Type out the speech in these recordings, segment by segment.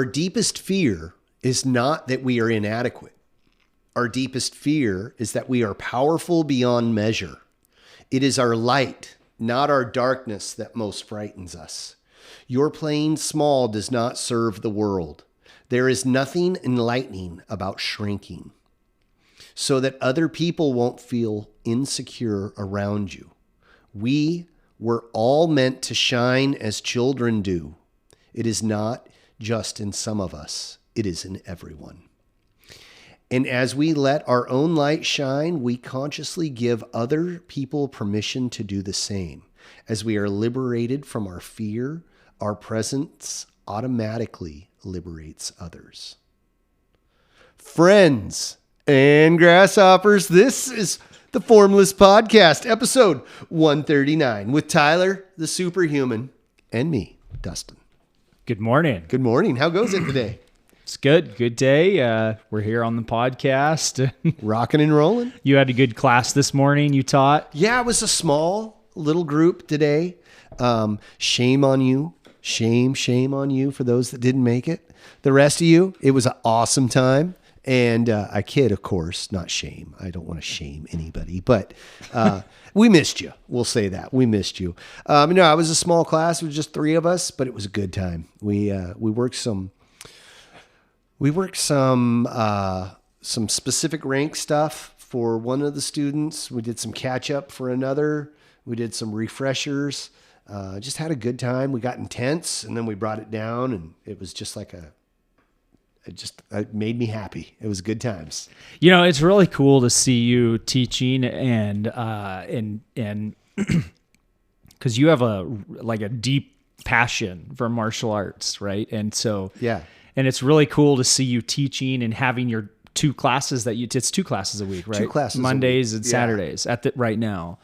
Our deepest fear is not that we are inadequate. Our deepest fear is that we are powerful beyond measure. It is our light, not our darkness, that most frightens us. Your playing small does not serve the world. There is nothing enlightening about shrinking, so that other people won't feel insecure around you. We were all meant to shine as children do. It is not just in some of us, it is in everyone. And as we let our own light shine, we consciously give other people permission to do the same. As we are liberated from our fear, our presence automatically liberates others. Friends and grasshoppers, this is the Formless Podcast, episode 139, with Tyler, the superhuman, and me, Dustin. Good morning. Good morning. How goes it today? It's good. Good day. We're here on the podcast. Rocking and rolling. You had a good class this morning. You taught? Yeah, it was a small little group today. Shame on you. Shame on you for those that didn't make it. The rest of you, it was an awesome time. And I kid, of course, not shame. I don't want to shame anybody, but we missed you. We'll say that. We missed you. It was a small class. It was just 3 of us, but it was a good time. We worked some specific rank stuff for one of the students. We did some catch up for another. We did some refreshers. Just had a good time. We got intense, and then we brought it down, and it was just like it made me happy. It was good times. You know, it's really cool to see you teaching and because you have a deep passion for martial arts, right? And so yeah. And it's really cool to see you teaching and having your 2 classes it's 2 classes a week, right? 2 classes Mondays and Saturdays right now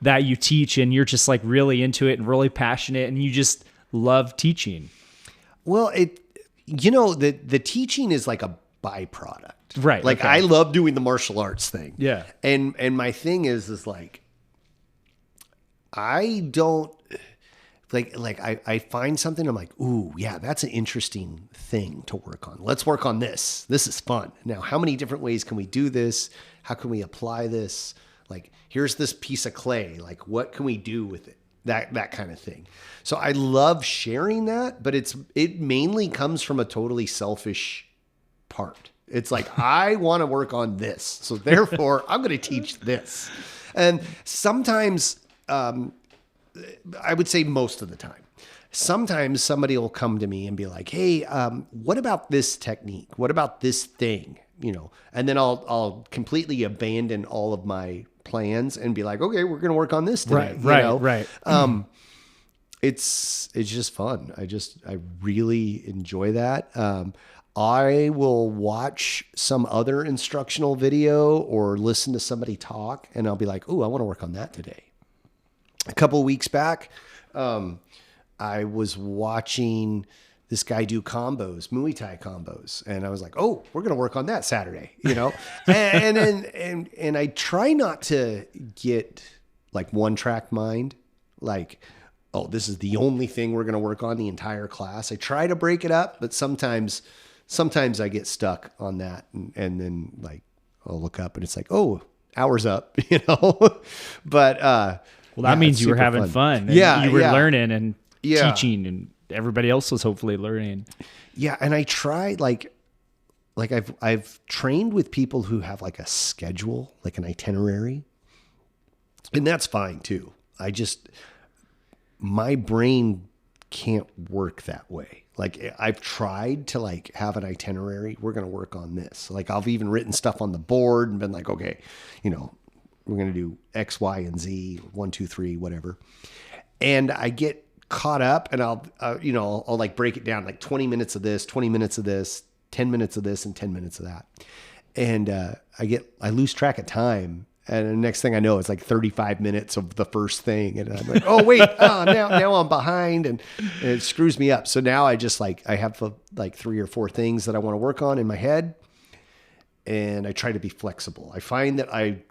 that you teach, and you're just like really into it and really passionate, and you just love teaching. Well, the teaching is like a byproduct, right? Like okay. I love doing the martial arts thing. Yeah. And my thing is like, I don't I find something, I'm like, ooh, yeah, that's an interesting thing to work on. Let's work on this. This is fun. Now, how many different ways can we do this? How can we apply this? Like, here's this piece of clay. Like, what can we do with it? That kind of thing. So I love sharing that, but it mainly comes from a totally selfish part. It's like, I want to work on this. So therefore, I'm going to teach this. And sometimes, I would say most of the time, sometimes somebody will come to me and be like, hey, what about this technique? What about this thing? And then I'll completely abandon all of my plans and be like, okay, we're going to work on this today. Right. It's just fun. I really enjoy that. I will watch some other instructional video or listen to somebody talk, and I'll be like, oh, I want to work on that today. A couple of weeks back, I was watching this guy do combos, Muay Thai combos. And I was like, oh, we're going to work on that Saturday, and I try not to get like one track mind, like, oh, this is the only thing we're going to work on the entire class. I try to break it up, but sometimes I get stuck on that. And then like, I'll look up and it's like, oh, hour's up, but, well, that means you were having fun. Yeah. You were learning and teaching, and everybody else was hopefully learning. Yeah. And I tried like I've trained with people who have like a schedule, like an itinerary, and that's fine too. My brain can't work that way. Like I've tried to like have an itinerary. We're going to work on this. Like I've even written stuff on the board and been like, okay, we're going to do X, Y, and Z, 1, 2, 3, whatever. And I get caught up, and I'll like break it down, like 20 minutes of this, 20 minutes of this, 10 minutes of this, and 10 minutes of that. And I lose track of time. And the next thing I know, it's like 35 minutes of the first thing. And I'm like, oh, wait, now I'm behind, and it screws me up. So now I just I have like 3 or 4 things that I want to work on in my head. And I try to be flexible. I find that I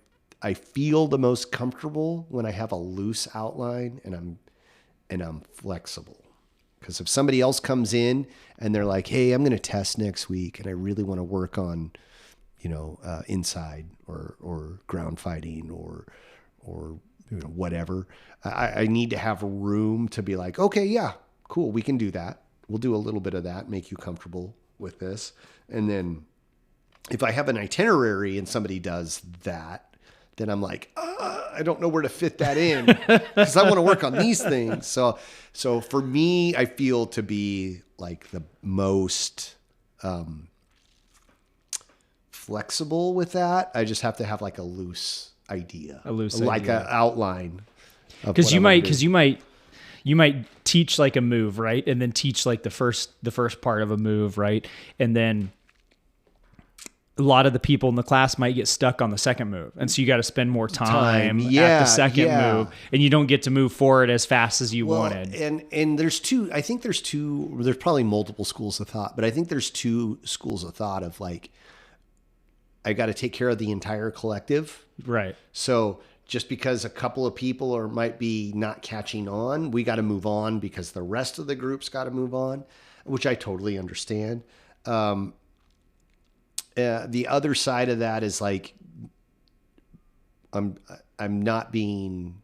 feel the most comfortable when I have a loose outline and I'm flexible, Because if somebody else comes in and they're like, hey, I'm going to test next week and I really want to work on, inside or ground fighting or whatever, I need to have room to be like, okay, yeah, cool. We can do that. We'll do a little bit of that, make you comfortable with this. And then if I have an itinerary and somebody does that, then I'm like, I don't know where to fit that in because I want to work on these things. So for me, I feel to be like the most flexible with that. I just have to have like a loose idea, like an outline. Because you might teach like a move, right? And then teach like the first part of a move, right? And then a lot of the people in the class might get stuck on the second move. And so you got to spend more time at the second move, and you don't get to move forward as fast as you wanted. And there's there's probably multiple schools of thought, but I think there's two schools of thought of like, I got to take care of the entire collective. Right. So just because a couple of people might be not catching on, we got to move on because the rest of the group's got to move on, which I totally understand. The other side of that is like, I'm not giving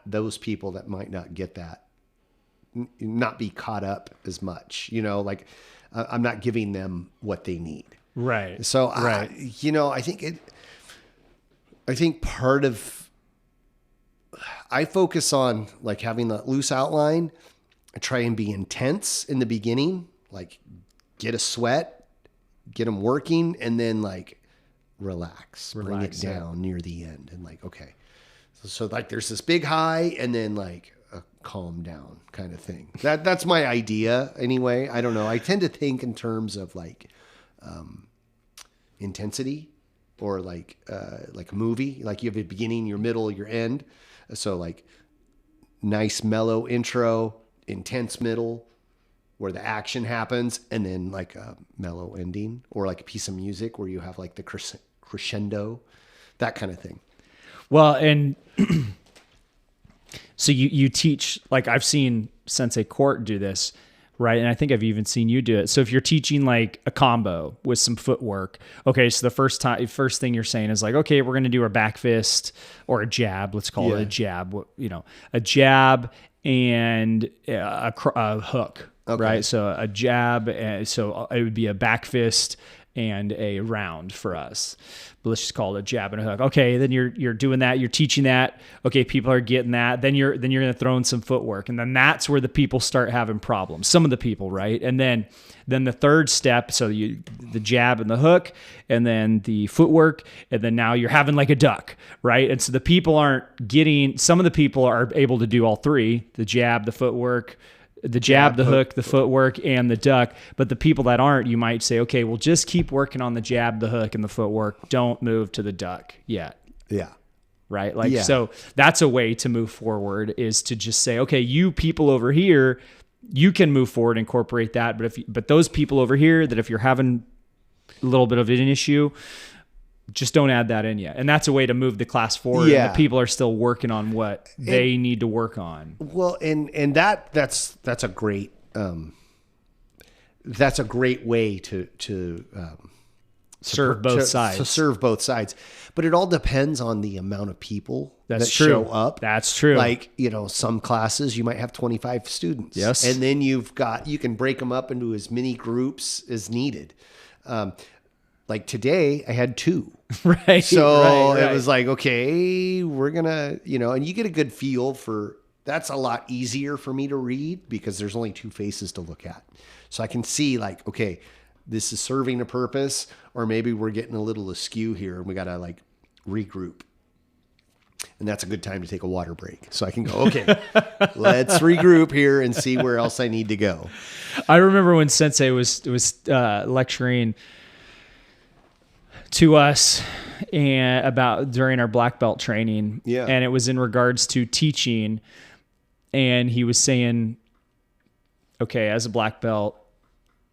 those people that might not get that, not be caught up as much, like I'm not giving them what they need. Right. So right. I think part of, I focus on like having the loose outline. I try and be intense in the beginning, like get a sweat, get them working, and then like relax, bring it down near the end. And like, okay. So like there's this big high and then like a calm down kind of thing. That's my idea anyway. I don't know. I tend to think in terms of like intensity or like a movie, like you have a beginning, your middle, your end. So like nice mellow intro, intense middle where the action happens, and then like a mellow ending, or like a piece of music where you have like the crescendo, that kind of thing. Well, and so you teach, like I've seen Sensei Court do this, right? And I think I've even seen you do it. So if you're teaching like a combo with some footwork, okay, so the first thing you're saying is like, okay, we're going to do our back fist or a jab. Let's call it a jab, a jab and a hook, right? So a jab, so it would be a back fist and a round for us. But let's just call it a jab and a hook. Okay, then you're doing that, you're teaching that. Okay, people are getting that. Then you're going to throw in some footwork, and then that's where the people start having problems. Some of the people, right? And then the third step, so the jab and the hook, and then the footwork, and then now you're having like a duck, right? And so the people aren't getting. Some of the people are able to do all three: the jab, the footwork. The jab, the hook, the footwork, and the duck. But the people that aren't, you might say, okay, well, just keep working on the jab, the hook, and the footwork. Don't move to the duck yet. Yeah. Right? So that's a way to move forward, is to just say, okay, you people over here, you can move forward, incorporate that. But those people over here, that if you're having a little bit of an issue, just don't add that in yet. And that's a way to move the class forward. Yeah. And the people are still working on what they need to work on. Well, and that's a great way to serve both sides. To serve both sides. But it all depends on the amount of people that show up. That's true. Like, some classes you might have 25 students. Yes. And then you can break them up into as many groups as needed. Like today I had 2. Right. So it was like, okay, we're going to, and you get a good feel for, that's a lot easier for me to read because there's only 2 faces to look at. So I can see like, okay, this is serving a purpose, or maybe we're getting a little askew here and we got to like regroup. And that's a good time to take a water break. So I can go, okay, let's regroup here and see where else I need to go. I remember when Sensei was lecturing to us and about during our black belt training. Yeah. And it was in regards to teaching. And he was saying, okay, as a black belt,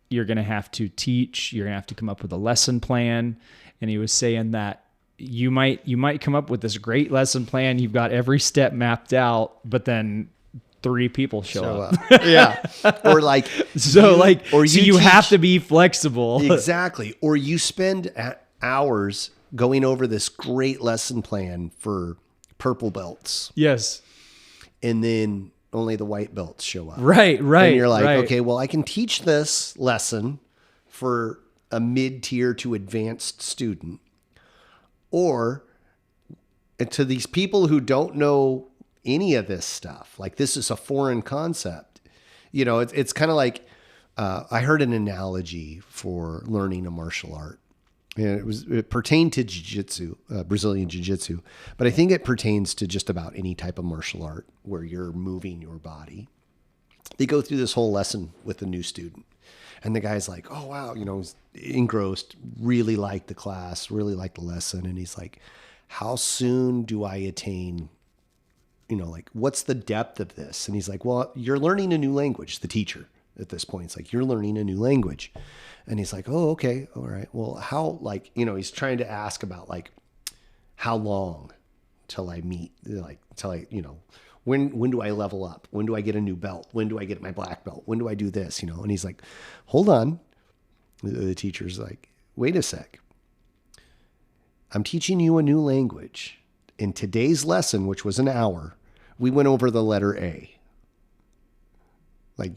you're going to have to teach, you're going to have to come up with a lesson plan. And he was saying that you might come up with this great lesson plan. You've got every step mapped out, but then 3 people show up. Yeah. Or like, So you teach- have to be flexible. Exactly. Or you spend hours going over this great lesson plan for purple belts, Yes. and then only the white belts show up. Right. And you're like, right. okay, well, I can teach this lesson for a mid-tier to advanced student, or to these people who don't know any of this stuff. Like, this is a foreign concept. You know, it's kind of like, I heard an analogy for learning a martial art. And it pertained to jiu-jitsu, Brazilian jiu-jitsu, but I think it pertains to just about any type of martial art where you're moving your body. They go through this whole lesson with a new student, and the guy's like, oh, wow, you know, he's engrossed, really liked the class, really liked the lesson. And he's like, how soon do I attain, you know, like, what's the depth of this? And he's like, well, you're learning a new language, the teacher at this point. It's like, you're learning a new language. And he's like, oh, okay. All right. Well, how, like, you know, he's trying to ask about, like, how long till I meet, like, till I, you know, when do I level up? When do I get a new belt? When do I get my black belt? When do I do this? You know? And he's like, hold on. The teacher's like, wait a sec. I'm teaching you a new language. In today's lesson, which was an hour, we went over the letter A. Like,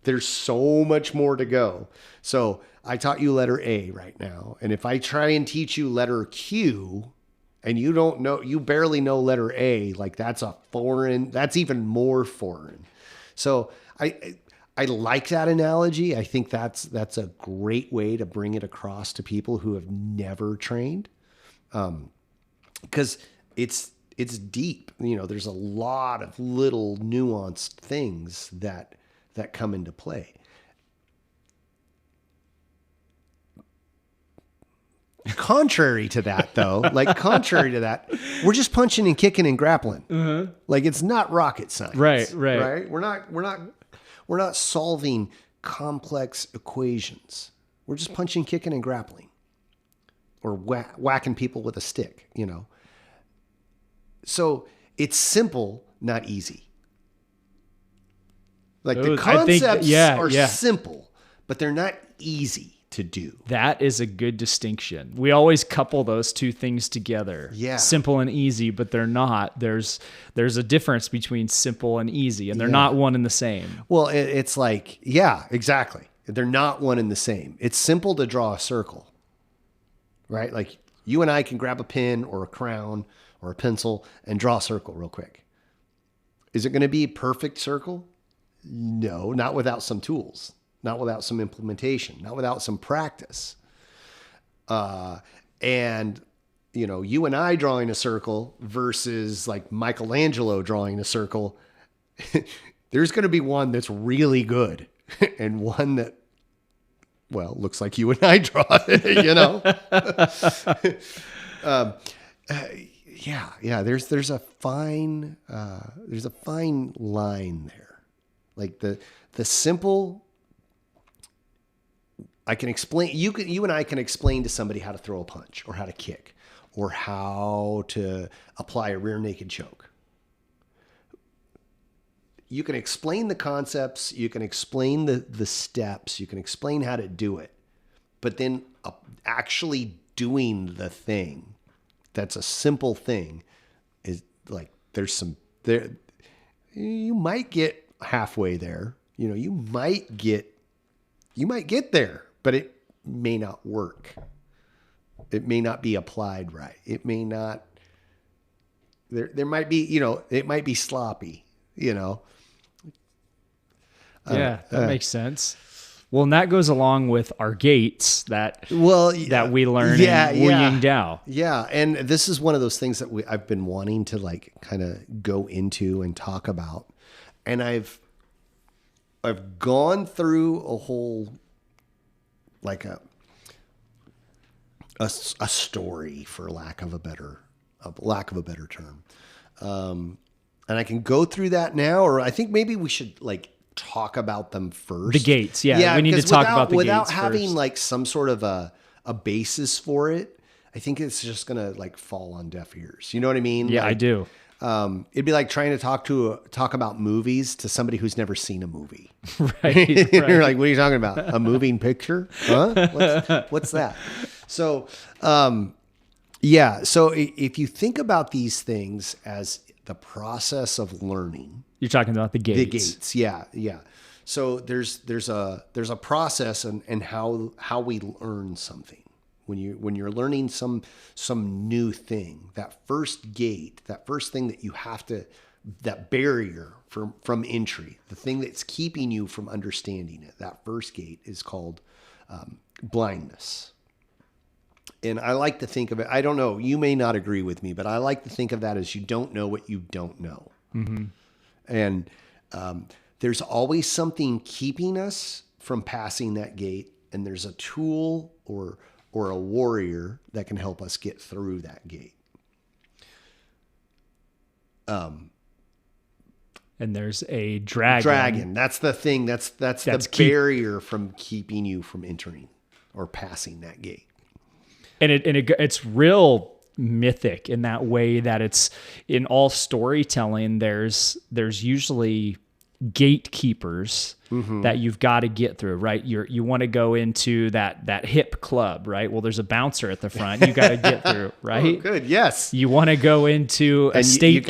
there's so much more to go. So I taught you letter A right now. And if I try and teach you letter Q and you don't know, you barely know letter A, like, that's that's even more foreign. So I like that analogy. I think that's a great way to bring it across to people who have never trained. Because it's deep. You know, there's a lot of little nuanced things that come into play. Contrary to that, though, we're just punching and kicking and grappling. Uh-huh. Like, it's not rocket science. Right. We're not solving complex equations. We're just punching, kicking, and grappling, or whacking people with a stick, you know. So it's simple, not easy. Like, the concepts are simple, but they're not easy to do. That is a good distinction. We always couple those two things together. Yeah. Simple and easy, but they're not. There's a difference between simple and easy, and they're not one and the same. Well, it's like, yeah, exactly. They're not one and the same. It's simple to draw a circle, right? Like, you and I can grab a pen or a crayon or a pencil and draw a circle real quick. Is it going to be a perfect circle? No, not without some tools, not without some implementation, not without some practice. And, you know, you and I drawing a circle versus like Michelangelo drawing a circle, there's going to be one that's really good and one that, well, looks like you and I draw it, you know? Yeah. There's a fine line there. Like, the simple, I can explain, you and I can explain to somebody how to throw a punch or how to kick or how to apply a rear naked choke. You can explain the concepts, you can explain the steps, you can explain how to do it, but then actually doing the thing, that's a simple thing, is like, you might get halfway there, you know, you might get there, but it may not work. It may not be applied right. It may not, there might be, you know, it might be sloppy, you know. Yeah, that makes sense. Well, and that goes along with our gates that we learn in Wu Ying Tao. Yeah, and this is one of those things that I've been wanting to, like, kind of go into and talk about. And I've gone through a whole, like, a story, for lack of a better term. And I can go through that now, or I think maybe we should, like, talk about them first. The gates, yeah. We need to talk about the gates without having first. Like some sort of a basis for it. I think it's just gonna, like, fall on deaf ears. You know what I mean? Yeah, like, I do. It'd be like trying to talk about movies to somebody who's never seen a movie. Right. You're like, what are you talking about? A moving picture? Huh? What's that? So, yeah. So if you think about these things as the process of learning, You're talking about the gates. the gates. Yeah. Yeah. So there's a process and how we learn something. When you're learning some new thing, that first gate, that first thing that you have to, that barrier from entry, the thing that's keeping you from understanding it, that first gate is called blindness. And I like to think of it, I don't know, you may not agree with me, but I like to think of that as you don't know what you don't know. Mm-hmm. And there's always something keeping us from passing that gate, and there's a tool or a warrior that can help us get through that gate. And there's a dragon. Dragon. That's the thing. That's the barrier from keeping you from entering or passing that gate. And it's real mythic in that way that it's in all storytelling. There's usually gatekeepers that you've got to get through, right? You want to go into that hip club, right? Well, there's a bouncer at the front you got to get through, right? Oh, good. Yes. You want to go into a state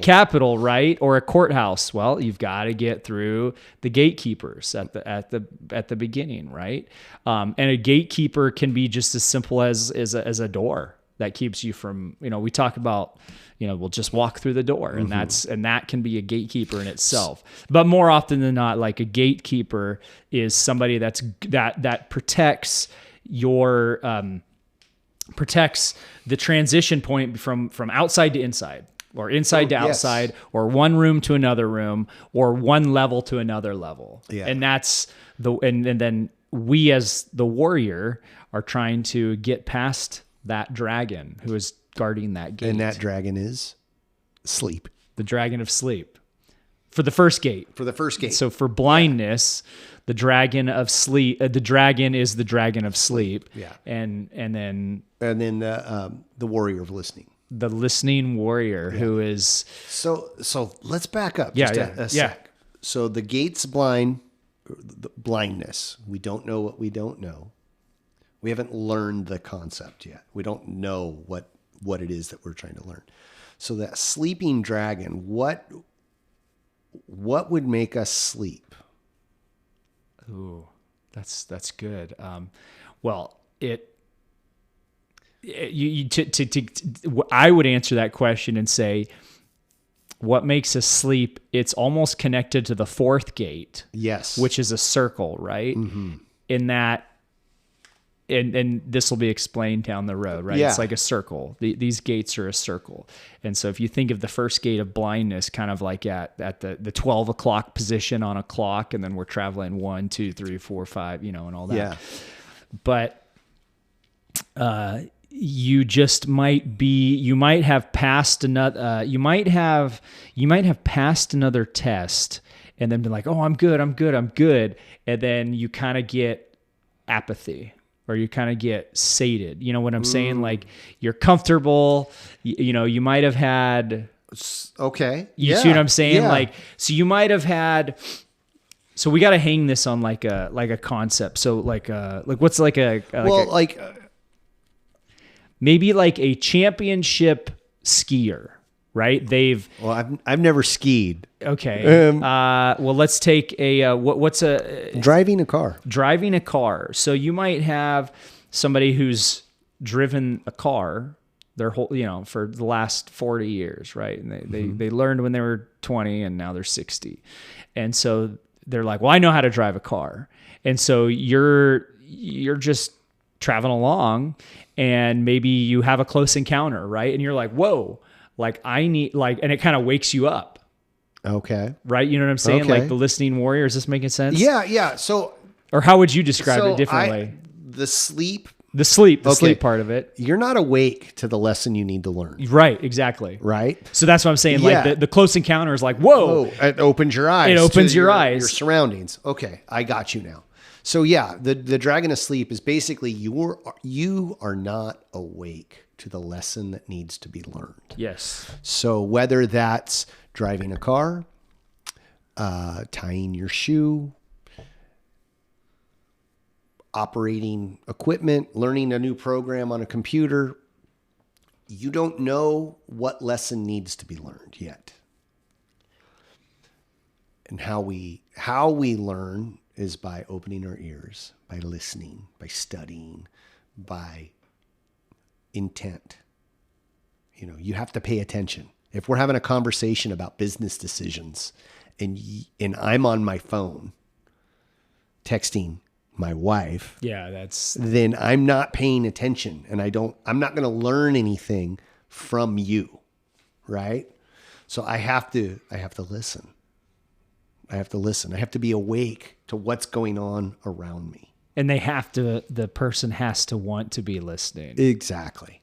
capital, right? Or a courthouse. Well, you've got to get through the gatekeepers at the beginning, right? And a gatekeeper can be just as simple as a door that keeps you from, we talk about, we'll just walk through the door, and that can be a gatekeeper in itself. But more often than not, like a gatekeeper is somebody that protects your protects the transition point from outside to inside, or inside to outside, or one room to another room, or one level to another level. Yeah. And that's and then we as the warrior are trying to get past that dragon who is guarding that gate. And that dragon is sleep. The dragon of sleep. For the first gate. So for blindness, the dragon of sleep. The dragon is the dragon of sleep. Yeah. And then the warrior of listening. The listening warrior who is. So let's back up. A sec. So the gate's blindness. We don't know what we don't know. We haven't learned the concept yet. We don't know what it is that we're trying to learn. So that sleeping dragon, what would make us sleep? Ooh, that's good. I would answer that question and say, what makes us sleep? It's almost connected to the fourth gate. Yes. Which is a circle, right? Mm-hmm. In that, and this will be explained down the road, right? Yeah. It's like a circle. These gates are a circle. And so if you think of the first gate of blindness kind of like at the 12 o'clock position on a clock, and then we're traveling 1, 2, 3, 4, 5, and all that. Yeah. But you might have passed another test and then be like, oh, I'm good. And then you kind of get apathy, or you kind of get sated. You know what I'm saying? Like, you're comfortable, you might have had, okay. You see what I'm saying? Yeah. Like, so you might have had, so we got to hang this on like a concept. So what's maybe like a championship skier, right? I've never skied. Okay. Well, let's take what's driving a car. Driving a car. So you might have somebody who's driven a car their whole, for the last 40 years, right? And they learned when they were 20, and now they're 60. And so they're like, well, I know how to drive a car. And so you're just traveling along, and maybe you have a close encounter, right? And you're like, whoa, like I need, like, and it kind of wakes you up. Okay. Right? You know what I'm saying? Okay. Like the listening warrior. Is this making sense? Yeah. So, or how would you describe it differently? The sleep part of it. You're not awake to the lesson you need to learn. Right. Exactly. Right. So that's what I'm saying. Yeah. Like the close encounter is like, whoa. It opens your eyes. It opens your eyes. Your surroundings. Okay. I got you now. So yeah, the dragon of sleep is basically you are not awake to the lesson that needs to be learned. Yes. So whether that's driving a car, tying your shoe, operating equipment, learning a new program on a computer, you don't know what lesson needs to be learned yet. And how we learn is by opening our ears, by listening, by studying, by intent. You know, you have to pay attention. If we're having a conversation about business decisions and I'm on my phone texting my wife, then I'm not paying attention and I'm not going to learn anything from you. Right? So I have to listen. I have to listen. I have to be awake to what's going on around me. And the person has to want to be listening. Exactly.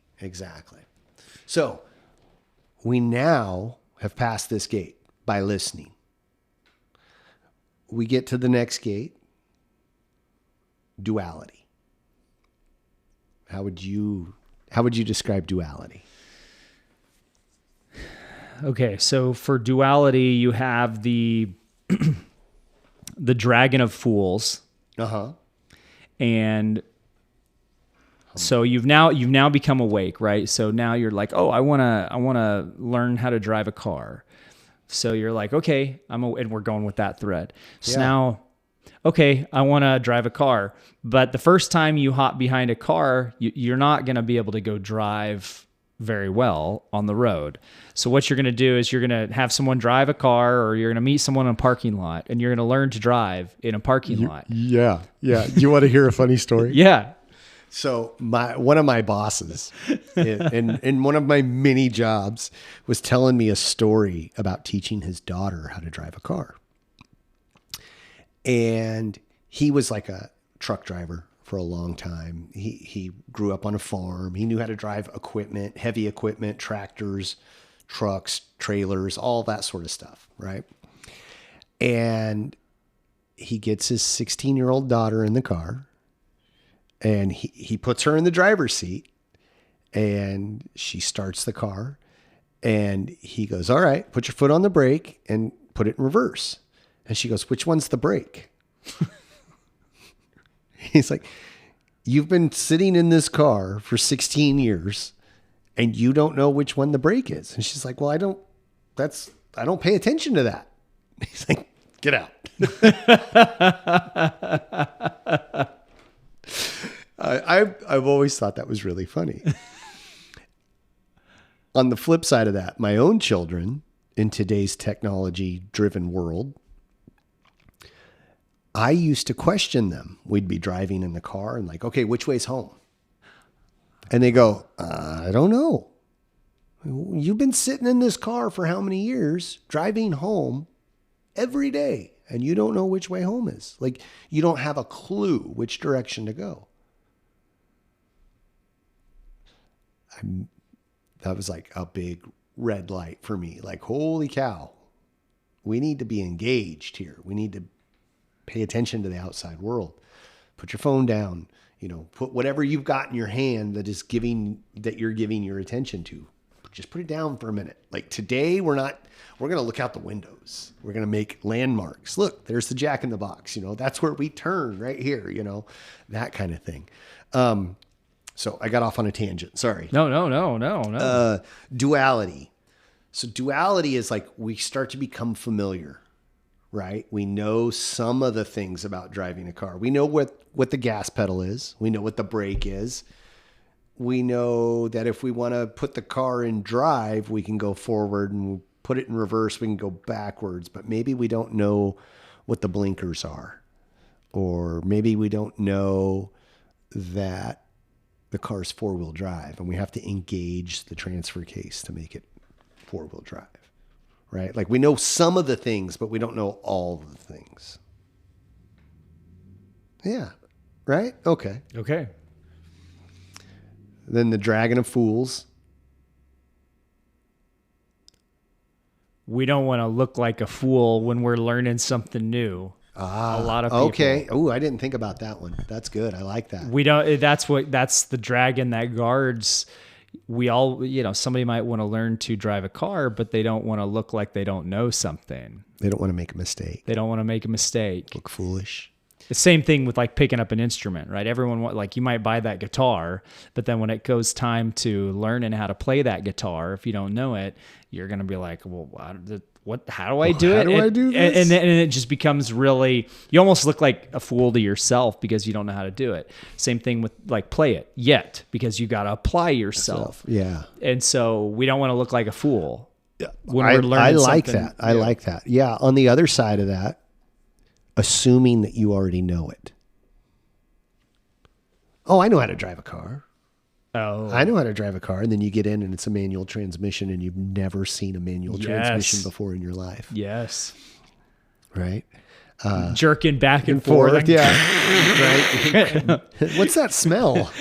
So we now have passed this gate by listening. We get to the next gate, duality. How would you describe duality? Okay, so for duality, you have the dragon of fools. And so you've now become awake, right? So now you're like, oh, I wanna learn how to drive a car. So you're like, okay, and we're going with that thread. So now, okay, I want to drive a car, but the first time you hop behind a car, you're not going to be able to go drive very well on the road. So what you're going to do is you're going to have someone drive a car, or you're going to meet someone in a parking lot, and you're going to learn to drive in a parking lot. Yeah. Do you want to hear a funny story? Yeah. So one of my bosses in one of my many jobs was telling me a story about teaching his daughter how to drive a car. And he was like a truck driver for a long time. He grew up on a farm. He knew how to drive equipment, heavy equipment, tractors, trucks, trailers, all that sort of stuff, right? And he gets his 16-year-old daughter in the car, and he puts her in the driver's seat, and she starts the car, and he goes, all right, put your foot on the brake and put it in reverse. And she goes, which one's the brake? He's like, you've been sitting in this car for 16 years and you don't know which one the brake is. And she's like, well, I don't pay attention to that. He's like, get out. I've always thought that was really funny. On the flip side of that, my own children in today's technology-driven world, I used to question them. We'd be driving in the car and like, okay, which way's home? And they go, I don't know. You've been sitting in this car for how many years, driving home every day, and you don't know which way home is. Like, you don't have a clue which direction to go. That was like a big red light for me. Like, holy cow, we need to be engaged here. We need to pay attention to the outside world. Put your phone down, put whatever you've got in your hand that you're giving your attention to. Just put it down for a minute. Like today, we're going to look out the windows. We're going to make landmarks. Look, there's the Jack in the Box. That's where we turn right here, that kind of thing. So I got off on a tangent. Sorry. No. Duality. So duality is like we start to become familiar, right? We know some of the things about driving a car. We know what the gas pedal is. We know what the brake is. We know that if we want to put the car in drive, we can go forward, and put it in reverse, we can go backwards. But maybe we don't know what the blinkers are. Or maybe we don't know that the car's four-wheel drive, and we have to engage the transfer case to make it four-wheel drive, right? Like we know some of the things, but we don't know all of the things. Yeah. Right? Okay. Then the dragon of fools. We don't want to look like a fool when we're learning something new. A lot of people. Okay. Oh, I didn't think about that one. That's good. I like that. We don't, that's the dragon that guards. We all, somebody might want to learn to drive a car, but they don't want to look like they don't know something. They don't want to make a mistake. They don't want to make a mistake. Look foolish. The same thing with like picking up an instrument, right? Everyone like you might buy that guitar, but then when it goes time to learning how to play that guitar, if you don't know it, you're going to be like, well, how do I do it? How do I do this? And then it just becomes really, you almost look like a fool to yourself because you don't know how to do it. Same thing with like play it yet, because you got to apply yourself. Yeah. And so we don't want to look like a fool. Yeah. When we're learning I like something. that. I like that. Yeah. On the other side of that, assuming that you already know it. Oh, I know how to drive a car. Oh, I know how to drive a car. And then you get in and it's a manual transmission and you've never seen a manual transmission before in your life. Yes. Right? Jerking back and forth. Yeah. Right. What's that smell?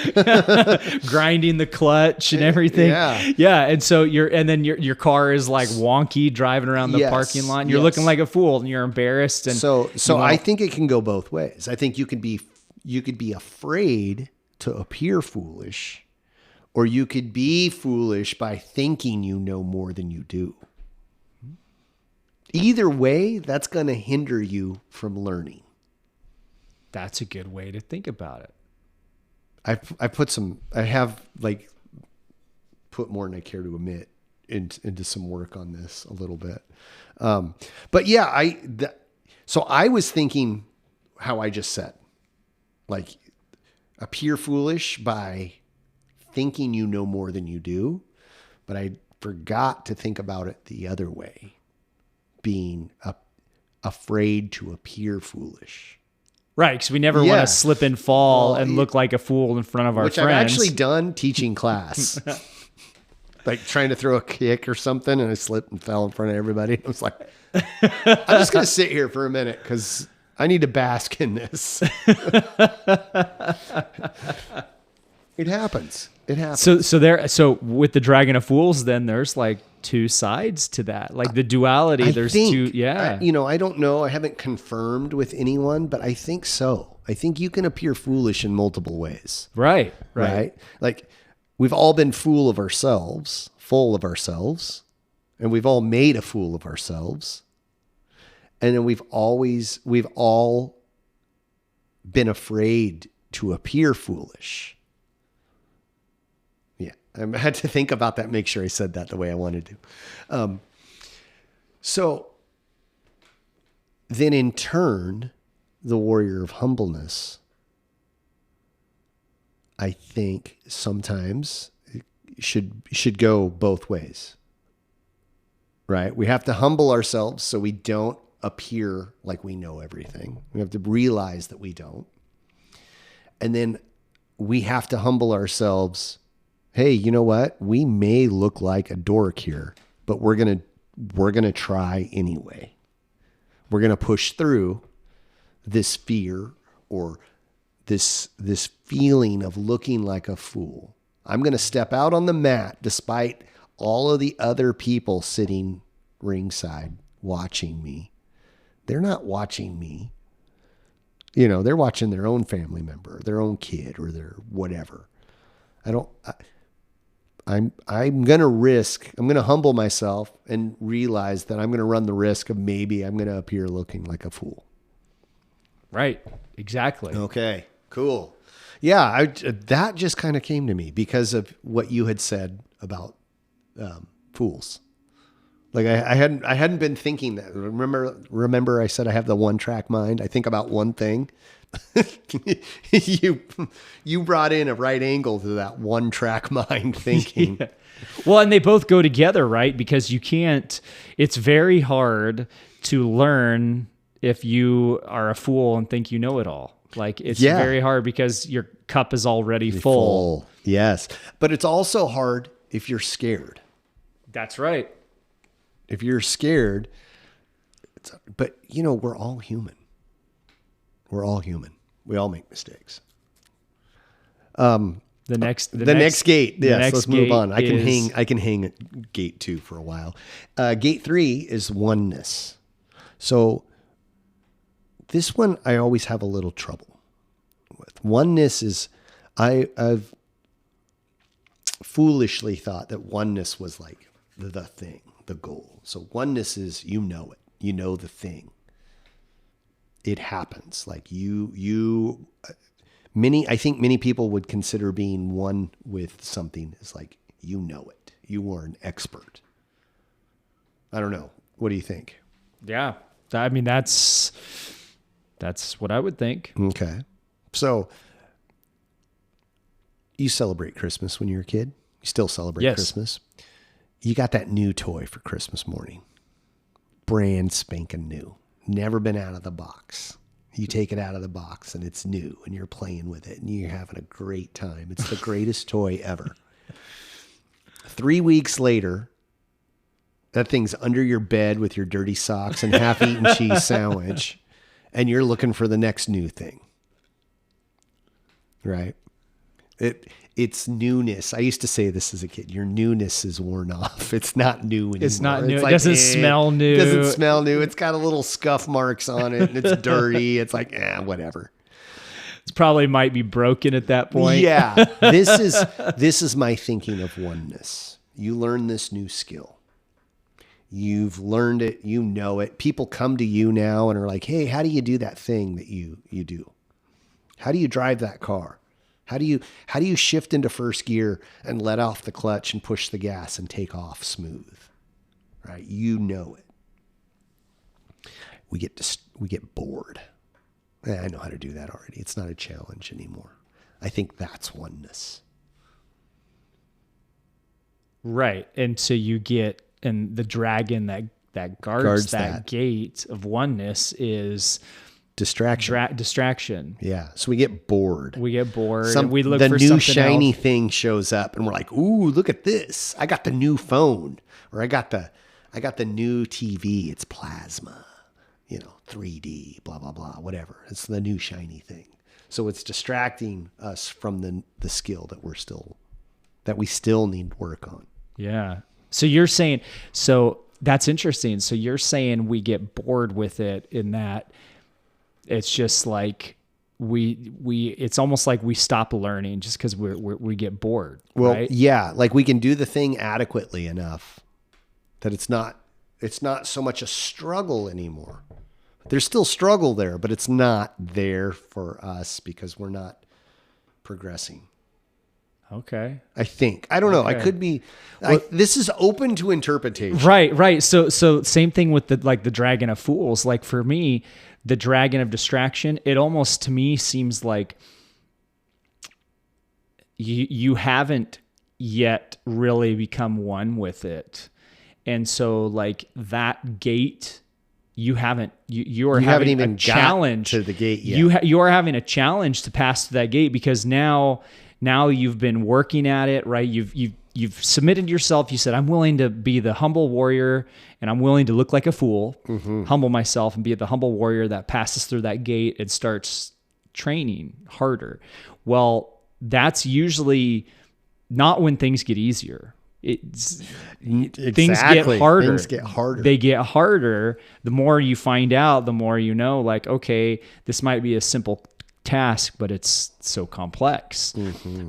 Grinding the clutch and everything. Yeah. Yeah. And so your car is like wonky driving around the parking lot and you're looking like a fool and you're embarrassed. And so I think it can go both ways. I think you could be afraid to appear foolish, or you could be foolish by thinking you know more than you do. Either way, that's going to hinder you from learning. That's a good way to think about it. I have put more than I care to admit into some work on this a little bit. But yeah, so I was thinking how I just said, like, appear foolish by thinking you know more than you do, but I forgot to think about it the other way, being afraid to appear foolish. Right, because we never want to slip and fall and look like a fool in front of our friends. Which I've actually done teaching class. Like trying to throw a kick or something, and I slipped and fell in front of everybody. I was like, I'm just going to sit here for a minute because I need to bask in this. It happens. It happens. So with the Dragon of Fools, then there's like two sides to that, like the duality. I don't know. I haven't confirmed with anyone, but I think so. I think you can appear foolish in multiple ways. Right. Like we've all been full of ourselves, and we've all made a fool of ourselves. And then we've all been afraid to appear foolish. Yeah, I had to think about that, make sure I said that the way I wanted to. So then in turn, the warrior of humbleness, I think sometimes should go both ways. Right? We have to humble ourselves so we don't appear like we know everything. We have to realize that we don't. And then we have to humble ourselves. Hey, you know what? We may look like a dork here, but we're going to try anyway. We're going to push through this fear or this feeling of looking like a fool. I'm going to step out on the mat despite all of the other people sitting ringside watching me. They're not watching me. They're watching their own family member, their own kid, or their whatever. I'm going to humble myself and realize that I'm going to run the risk of maybe I'm going to appear looking like a fool. Right. Exactly. Okay, cool. Yeah. That just kind of came to me because of what you had said about fools. Like I hadn't been thinking that. Remember I said I have the one track mind. I think about one thing. You brought in a right angle to that one track mind thinking. Yeah. Well, and they both go together, right? Because it's very hard to learn if you are a fool and think you know it all. Like it's very hard because your cup is already full. Yes. But it's also hard if you're scared. That's right. If you're scared, but we're all human. We're all human. We all make mistakes. The next gate. Yes, let's move on. I can hang at gate 2 for a while. Gate 3 is oneness. So This one I always have a little trouble with. Oneness is, I've foolishly thought that oneness was like the thing, the goal. So oneness is, you know it, you know the thing. It happens. Like I think many people would consider being one with something is like, you know it. You are an expert. I don't know. What do you think? Yeah. I mean, that's what I would think. Okay. So you celebrate Christmas when you're a kid? You still celebrate Yes. Christmas? You got that new toy for Christmas morning. Brand spanking new. Never been out of the box. You take it out of the box and it's new and you're playing with it and you're having a great time. It's the greatest toy ever. 3 weeks later, that thing's under your bed with your dirty socks and half-eaten cheese sandwich, and you're looking for the next new thing. Right? It's newness. I used to say this as a kid. Your newness is worn off. It's not new anymore. It's not new. It's It like, doesn't smell new. It doesn't smell new. It's got a little scuff marks on it, and it's dirty. It's like, whatever. It probably might be broken at that point. Yeah. This is my thinking of oneness. You learn this new skill. You've learned it. You know it. People come to you now and are like, hey, how do you do that thing that you do? How do you drive that car? How do you shift into first gear and let off the clutch and push the gas and take off smooth? Right? You know it. We get bored. I know how to do that already. It's not a challenge anymore. I think that's oneness. Right. And so you get, and the dragon that guards that gate of oneness is distraction. Yeah. So we get bored. We look the for new something shiny else. thing shows up and we're like, ooh, look at this. I got the new phone, or I got the new TV. It's plasma, 3D, blah, blah, blah, whatever. It's the new shiny thing. So it's distracting us from the skill that we still need work on. Yeah. So you're saying, that's interesting. So you're saying we get bored with it in that it's just like it's almost like we stop learning just because we get bored. Well, right? Yeah, like we can do the thing adequately enough that it's not so much a struggle anymore. There's still struggle there, but it's not there for us because we're not progressing. Okay. I think. I don't know. Okay. I could be. This is open to interpretation. Right. So same thing with the dragon of fools. Like for me, the dragon of distraction, it almost to me seems like you haven't yet really become one with it. And so like that gate, you haven't having a challenge to the gate yet. You are having a challenge to pass through that gate because now you've been working at it, right? You've submitted yourself. You said, I'm willing to be the humble warrior and I'm willing to look like a fool, humble myself and be the humble warrior that passes through that gate and starts training harder. Well, that's usually not when things get easier. Things get harder. Things get harder. They get harder. The more you find out, the more you know, like, okay, this might be a simple task, but it's so complex,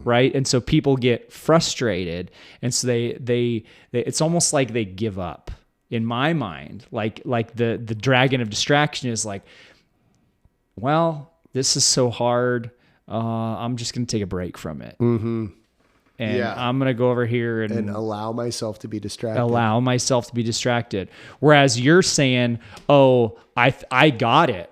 right? And so people get frustrated, and so they it's almost like they give up. In my mind, like the dragon of distraction is like, well, this is so hard. I'm just gonna take a break from it, and I'm gonna go over here and allow myself to be distracted. Whereas you're saying, oh, I got it.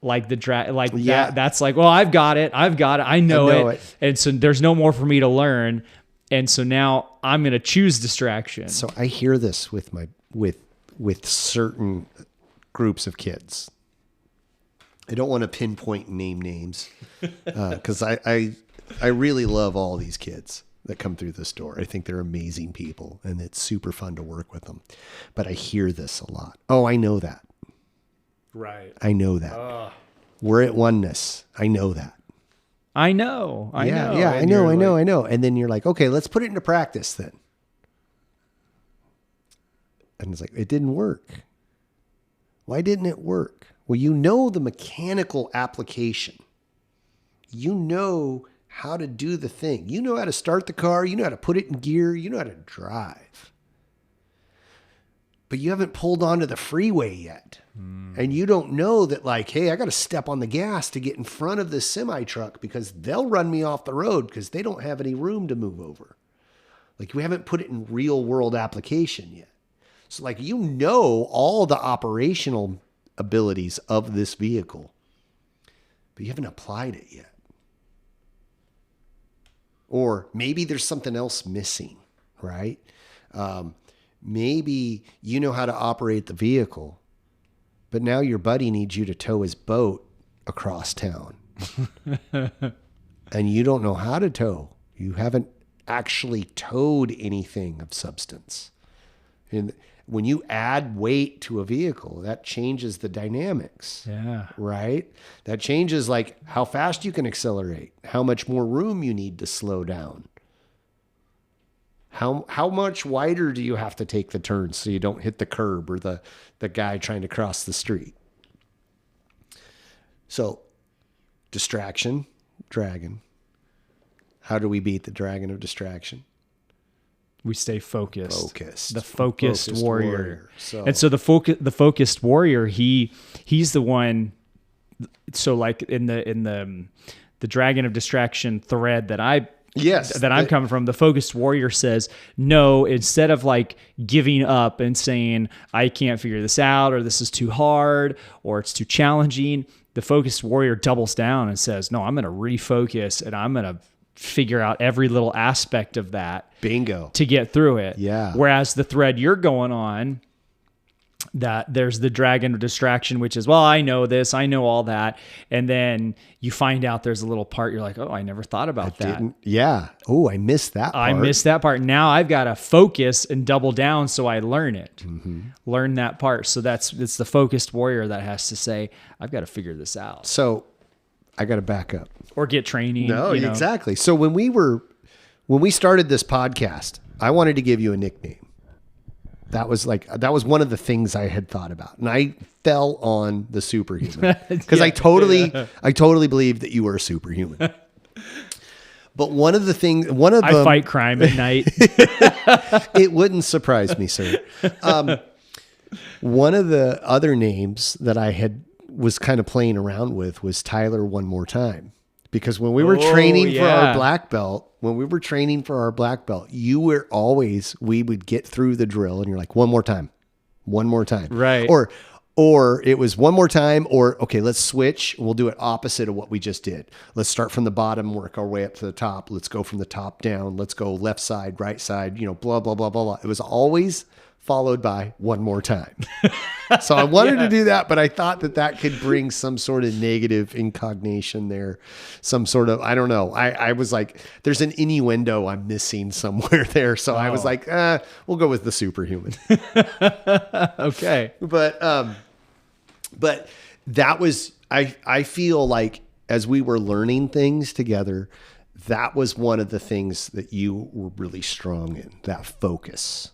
Like that's like, well, I've got it. I know it. And so there's no more for me to learn. And so now I'm going to choose distraction. So I hear this with certain groups of kids. I don't want to pinpoint and name names because I really love all these kids that come through this door. I think they're amazing people and it's super fun to work with them. But I hear this a lot. Oh, I know that. Right. I know that. We're at oneness. I know that. I know. Yeah, I know. And then you're like, okay, let's put it into practice then. And it's like, it didn't work. Why didn't it work? Well, you know the mechanical application. You know how to do the thing. You know how to start the car. You know how to put it in gear. You know how to drive. But you haven't pulled onto the freeway yet. And you don't know that, like, hey, I got to step on the gas to get in front of this semi truck because they'll run me off the road because they don't have any room to move over. Like, we haven't put it in real world application yet. So, like, you know all the operational abilities of this vehicle, but you haven't applied it yet. Or maybe there's something else missing, right? Maybe you know how to operate the vehicle, but now your buddy needs you to tow his boat across town. And you don't know how to tow. You haven't actually towed anything of substance. And when you add weight to a vehicle, that changes the dynamics. Yeah. Right? That changes like how fast you can accelerate, how much more room you need to slow down. How much wider do you have to take the turns so you don't hit the curb or the guy trying to cross the street? So, distraction, dragon. How do we beat the dragon of distraction? We stay focused. Focused. The focused warrior. So. And so the focused warrior, he's the one. So like in the dragon of distraction thread that I'm coming from, the focused warrior says, no, instead of like giving up and saying, I can't figure this out, or this is too hard, or it's too challenging, the focused warrior doubles down and says, no, I'm going to refocus and I'm going to figure out every little aspect of that. Bingo. To get through it. Yeah. Whereas the thread you're going on, that there's the dragon of distraction, which is, well, I know this, I know all that. And then you find out there's a little part you're like, oh, I never thought about that. Yeah. Oh, I missed that part. I missed that part. Now I've got to focus and double down so I learn it. Mm-hmm. Learn that part. So it's the focused warrior that has to say, I've got to figure this out. So I got to back up. Or get training. No, exactly. So when we started this podcast, I wanted to give you a nickname. That was one of the things I had thought about. And I fell on the superhuman because I totally believed that you were a superhuman. But I fight crime at night. It wouldn't surprise me, sir. One of the other names that I was kind of playing around with was Tyler One More Time. Because when we were training for our black belt, you were always, we would get through the drill and you're like, one more time. Right. Or it was one more time, or, okay, let's switch. We'll do it opposite of what we just did. Let's start from the bottom, work our way up to the top. Let's go from the top down. Let's go left side, right side, blah, blah, blah, blah, blah. It was always followed by one more time. So I wanted to do that, but I thought that could bring some sort of negative incognation there. Some sort of, I don't know. I was like, there's an innuendo I'm missing somewhere there. So I was like, we'll go with the superhuman. Okay. But that was, I feel like as we were learning things together, that was one of the things that you were really strong in, that focus.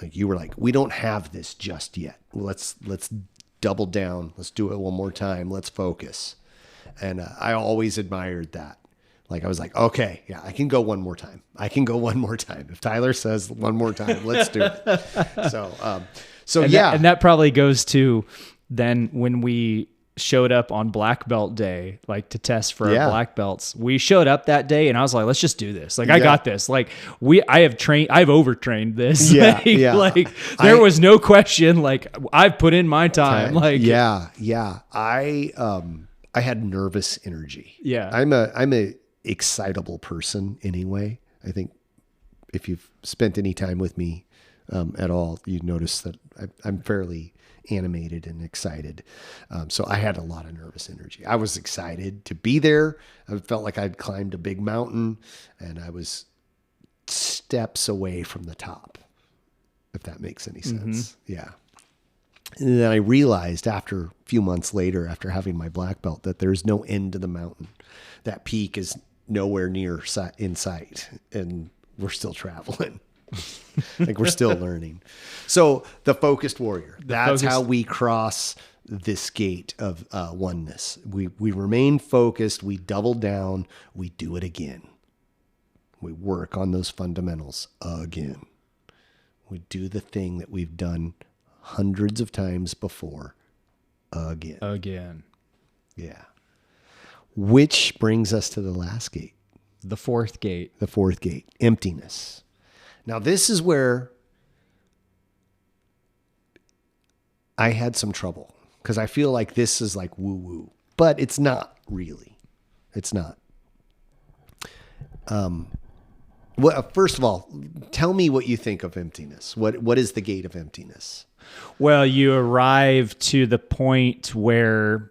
Like you were like, we don't have this just yet. Let's double down. Let's do it one more time. Let's focus. And I always admired that. Like I was like, okay, yeah, I can go one more time. If Tyler says one more time, let's do it. And that probably goes to then when we showed up on black belt day, like to test for our black belts. We showed up that day and I was like, let's just do this. Like, I got this. Like I've overtrained this. Yeah. Like there was no question. Like I've put in my time. Like, I had nervous energy. Yeah. I'm a excitable person anyway. I think if you've spent any time with me at all, you notice that I'm fairly animated and excited. So I had a lot of nervous energy. I was excited to be there. I felt like I'd climbed a big mountain and I was steps away from the top, if that makes any sense. Mm-hmm. Yeah. And then I realized after a few months later, after having my black belt, that there's no end to the mountain. That peak is nowhere near in sight and we're still traveling. Like we're still learning. So the focused warrior, that's how we cross this gate of oneness. We remain focused. We double down. We do it again. We work on those fundamentals again. We do the thing that we've done hundreds of times before again. Again. Yeah. Which brings us to the last gate. The fourth gate. The fourth gate, emptiness. Now, this is where I had some trouble because I feel like this is like woo-woo, but it's not really. It's not. Well, first of all, tell me what you think of emptiness. What is the gate of emptiness? Well, you arrive to the point where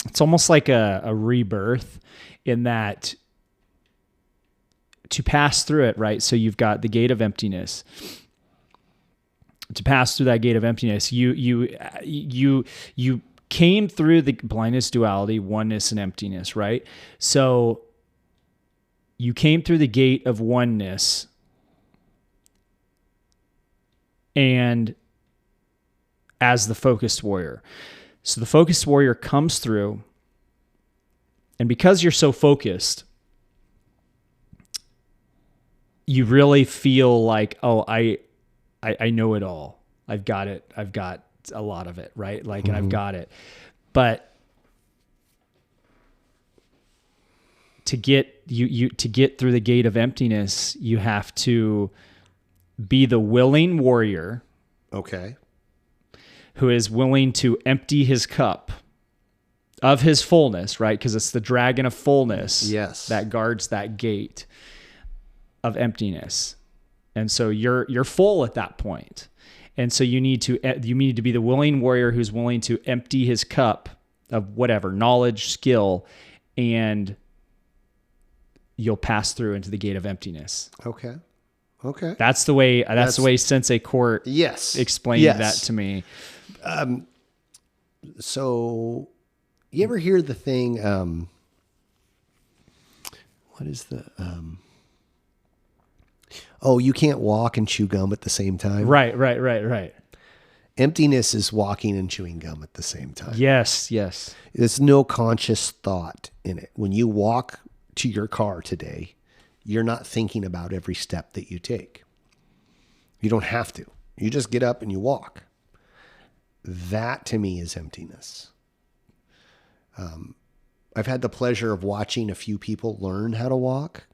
it's almost like a rebirth in that to pass through it, right? So you've got the gate of emptiness. To pass through that gate of emptiness, you came through the blindness, duality, oneness, and emptiness, right? So you came through the gate of oneness, and as the focused warrior. So the focused warrior comes through, and because you're so focused, you really feel like, oh, I know it all. I've got it. I've got a lot of it, right? Like, and I've got it. But to get to get through the gate of emptiness, you have to be the willing warrior. Okay. Who is willing to empty his cup of his fullness, right? Because it's the dragon of fullness that guards that gate of emptiness. And so you're full at that point. And so you need to be the willing warrior who's willing to empty his cup of whatever, knowledge, skill, and you'll pass through into the gate of emptiness. Okay. That's the way Sensei Court explained that to me. So you ever hear the thing, what is the, you can't walk and chew gum at the same time. Right. Emptiness is walking and chewing gum at the same time. Yes. There's no conscious thought in it. When you walk to your car today, you're not thinking about every step that you take. You don't have to. You just get up and you walk. That to me is emptiness. I've had the pleasure of watching a few people learn how to walk.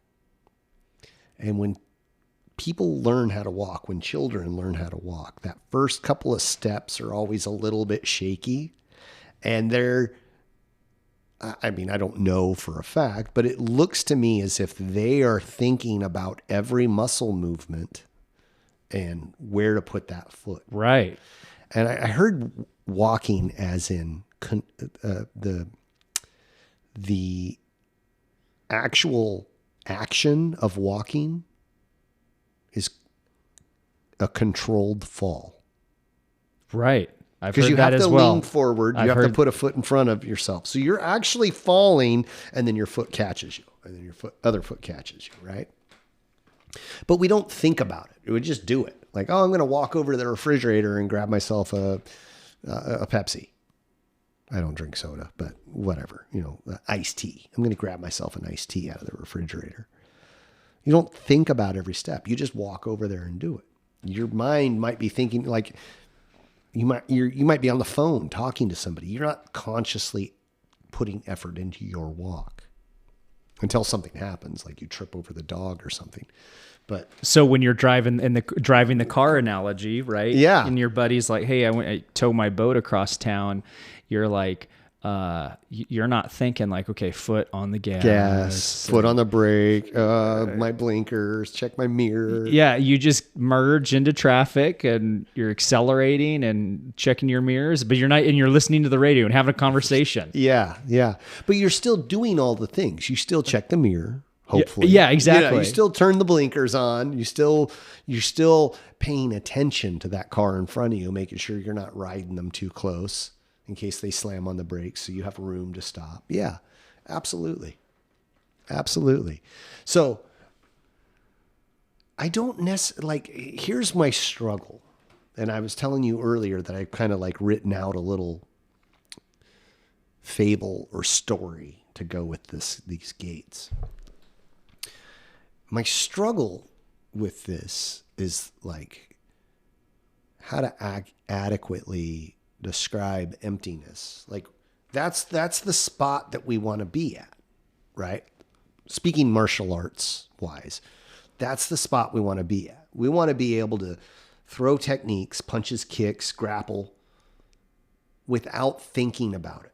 And when people learn how to walk, when children learn how to walk, that first couple of steps are always a little bit shaky. And I don't know for a fact, but it looks to me as if they are thinking about every muscle movement and where to put that foot. Right. And I heard walking as in the actual action of walking is a controlled fall. Right. Because you have to lean forward. You have to put a foot in front of yourself. So you're actually falling, and then your foot catches you, and then your other foot catches you, right? But we don't think about it. We just do it. Like, I'm going to walk over to the refrigerator and grab myself a Pepsi. I don't drink soda, but whatever. Iced tea. I'm going to grab myself an iced tea out of the refrigerator. You don't think about every step. You just walk over there and do it. Your mind might be thinking like you might be on the phone talking to somebody. You're not consciously putting effort into your walk until something happens, like you trip over the dog or something. But so when you're driving the car analogy, right? Yeah. And your buddy's like, "Hey, I tow my boat across town." You're like, you're not thinking like, okay, foot on the gas, foot on the brake, my blinkers, check my mirror. Yeah, you just merge into traffic and you're accelerating and checking your mirrors, but you're not, and you're listening to the radio and having a conversation. Yeah. But you're still doing all the things. You still check the mirror, hopefully. Yeah, exactly. You still turn the blinkers on. You're still paying attention to that car in front of you, making sure you're not riding them too close in case they slam on the brakes, so you have room to stop. Yeah, absolutely. So I don't necessarily, here's my struggle. And I was telling you earlier that I've kind of like written out a little fable or story to go with these gates. My struggle with this is like how to adequately describe emptiness. Like that's the spot that we want to be at, right? Speaking martial arts wise, that's the spot we want to be at. We want to be able to throw techniques, punches, kicks, grapple without thinking about it.